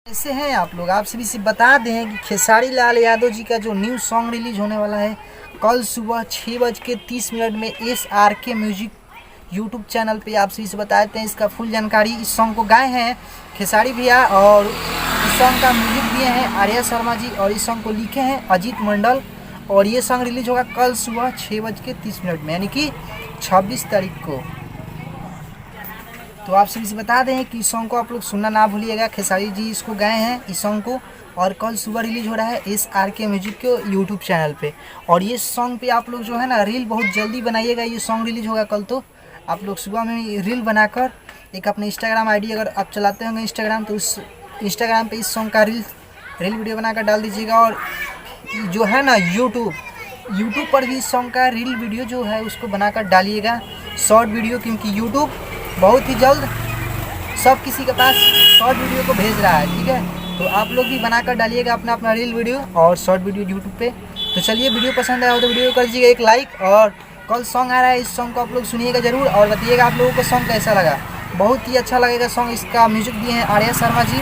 कैसे हैं आप लोग। आप सभी से बता दें कि खेसारी लाल यादव जी का जो न्यू सॉन्ग रिलीज होने वाला है कल सुबह 6:30 में SRK म्यूजिक यूट्यूब चैनल पे। आप सभी से बता देते हैं इसका फुल जानकारी। इस सॉन्ग को गाए हैं खेसारी भैया और इस सॉन्ग का म्यूजिक दिए हैं आर्या शर्मा जी और इस सॉन्ग को लिखे हैं अजीत मंडल। और ये सॉन्ग रिलीज होगा कल सुबह 6:30 में यानी कि 26 तारीख को। तो आप सभी से बता दें कि इस सॉन्ग को आप लोग सुनना ना भूलिएगा। खेसारी जी इसको गाए हैं इस सॉन्ग को और कल सुबह रिलीज हो रहा है SRK म्यूजिक के यूट्यूब चैनल पे। और ये सॉन्ग पे आप लोग जो है ना रील बहुत जल्दी बनाइएगा। ये सॉन्ग रिलीज होगा कल, तो आप लोग सुबह में रील बनाकर एक अपने इंस्टाग्राम ID अगर आप चलाते होंगे इंस्टाग्राम, तो उस इंस्टाग्राम पर इस सॉन्ग का रील वीडियो बनाकर डाल दीजिएगा। और जो है ना यूट्यूब पर भी इस सॉन्ग का रील वीडियो जो है उसको बनाकर डालिएगा, शॉर्ट वीडियो, क्योंकि यूट्यूब बहुत ही जल्द सब किसी के पास शॉर्ट वीडियो को भेज रहा है। ठीक है, तो आप लोग भी बनाकर डालिएगा अपना अपना रील वीडियो और शॉर्ट वीडियो यूट्यूब पे। तो चलिए, वीडियो पसंद आया हो तो वीडियो कर दीजिएगा एक लाइक। और कल सॉन्ग आ रहा है, इस सॉन्ग को आप लोग सुनिएगा ज़रूर और बताइएगा आप लोगों को सॉन्ग कैसा लगा। बहुत ही अच्छा लगेगा सॉन्ग। इसका म्यूजिक दिए हैं आर्या शर्मा जी